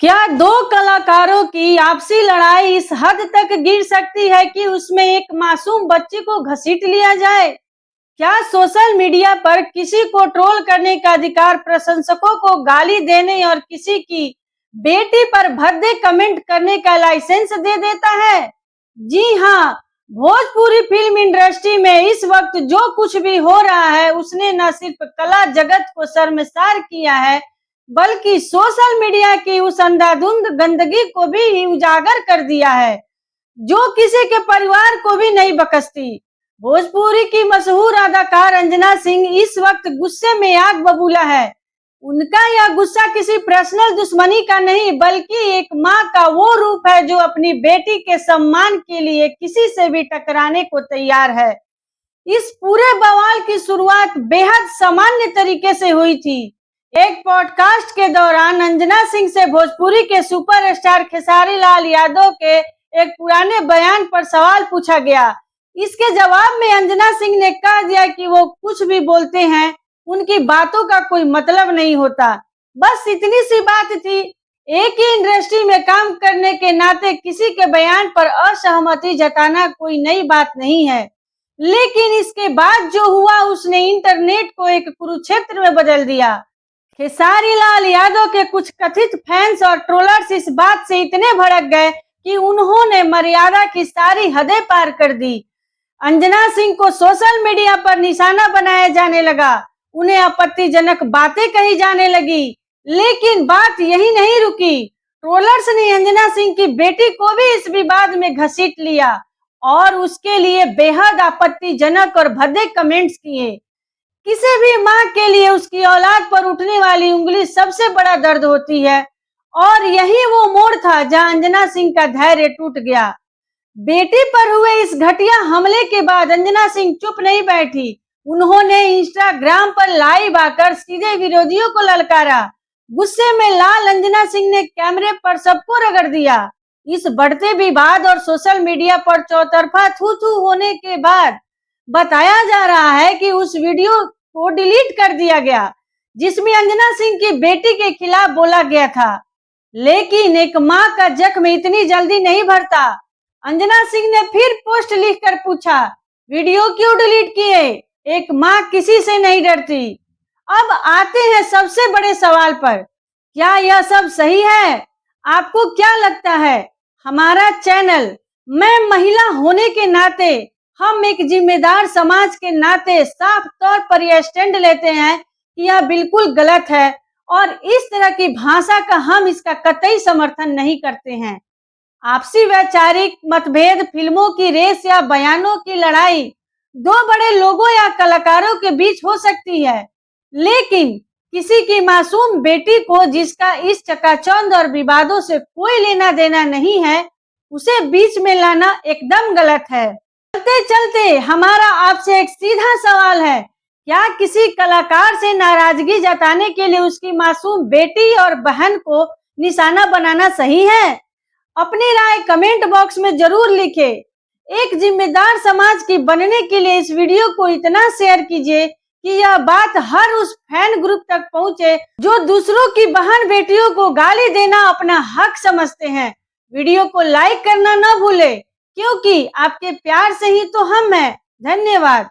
क्या दो कलाकारों की आपसी लड़ाई इस हद तक गिर सकती है कि उसमें एक मासूम बच्चे को घसीट लिया जाए? क्या सोशल मीडिया पर किसी को ट्रोल करने का अधिकार प्रशंसकों को गाली देने और किसी की बेटी पर भद्दे कमेंट करने का लाइसेंस दे देता है? जी हाँ, भोजपुरी फिल्म इंडस्ट्री में इस वक्त जो कुछ भी हो रहा है उसने न सिर्फ कला जगत को शर्मसार किया है बल्कि सोशल मीडिया की उस अंधाधुंध गंदगी को भी उजागर कर दिया है जो किसी के परिवार को भी नहीं बख्शती। भोजपुरी की मशहूर अदाकार अंजना सिंह इस वक्त गुस्से में आग बबूला है। उनका यह गुस्सा किसी पर्सनल दुश्मनी का नहीं बल्कि एक माँ का वो रूप है जो अपनी बेटी के सम्मान के लिए किसी से भी टकराने को तैयार है। इस पूरे बवाल की शुरुआत बेहद सामान्य तरीके से हुई थी। एक पॉडकास्ट के दौरान अंजना सिंह से भोजपुरी के सुपरस्टार खेसारी लाल यादव के एक पुराने बयान पर सवाल पूछा गया। इसके जवाब में अंजना सिंह ने कह दिया कि वो कुछ भी बोलते हैं, उनकी बातों का कोई मतलब नहीं होता। बस इतनी सी बात थी। एक ही इंडस्ट्री में काम करने के नाते किसी के बयान पर असहमति जताना कोई नई बात नहीं है, लेकिन इसके बाद जो हुआ उसने इंटरनेट को एक कुरुक्षेत्र में बदल दिया। खेसारी लाल यादव के कुछ कथित फैंस और ट्रोलर्स इस बात से इतने भड़क गए कि उन्होंने मर्यादा की सारी हदें पार कर दी। अंजना सिंह को सोशल मीडिया पर निशाना बनाया जाने लगा, उन्हें आपत्तिजनक बातें कही जाने लगी। लेकिन बात यही नहीं रुकी। ट्रोलर्स ने अंजना सिंह की बेटी को भी इस विवाद में घसीट लिया और उसके लिए बेहद आपत्तिजनक और भद्दे कमेंट्स किए। किसी भी माँ के लिए उसकी औलाद पर उठने वाली उंगली सबसे बड़ा दर्द होती है और यही वो मोड़ था जहां अंजना सिंह का धैर्य टूट गया। बेटी पर हुए इस घटिया हमले के बाद अंजना सिंह चुप नहीं बैठी। उन्होंने इंस्टाग्राम पर लाइव आकर सीधे विरोधियों को ललकारा। गुस्से में लाल अंजना सिंह ने कैमरे पर सबको रगड़ दिया। इस बढ़ते विवाद और सोशल मीडिया पर चौतरफा थू थू होने के बाद बताया जा रहा है कि उस वीडियो को डिलीट कर दिया गया जिसमें अंजना सिंह की बेटी के खिलाफ बोला गया था। लेकिन एक माँ का जख्म इतनी जल्दी नहीं भरता। अंजना सिंह ने फिर पोस्ट लिखकर पूछा, वीडियो क्यों डिलीट किए? एक माँ किसी से नहीं डरती। अब आते हैं सबसे बड़े सवाल पर, क्या यह सब सही है? आपको क्या लगता है? हमारा चैनल, मैं महिला होने के नाते, हम एक जिम्मेदार समाज के नाते साफ तौर पर यह स्टैंड लेते हैं कि यह बिल्कुल गलत है और इस तरह की भाषा का हम इसका कतई समर्थन नहीं करते हैं। आपसी वैचारिक मतभेद, फिल्मों की रेस या बयानों की लड़ाई दो बड़े लोगों या कलाकारों के बीच हो सकती है, लेकिन किसी की मासूम बेटी को जिसका इस चकाचौंध और विवादों से कोई लेना देना नहीं है, उसे बीच में लाना एकदम गलत है। चलते चलते हमारा आपसे एक सीधा सवाल है, क्या किसी कलाकार से नाराजगी जताने के लिए उसकी मासूम बेटी और बहन को निशाना बनाना सही है? अपनी राय कमेंट बॉक्स में जरूर लिखें। एक जिम्मेदार समाज की बनने के लिए इस वीडियो को इतना शेयर कीजिए कि यह बात हर उस फैन ग्रुप तक पहुंचे जो दूसरों की बहन बेटियों को गाली देना अपना हक समझते हैं। वीडियो को लाइक करना न भूलें, क्योंकि आपके प्यार से ही तो हम हैं। धन्यवाद।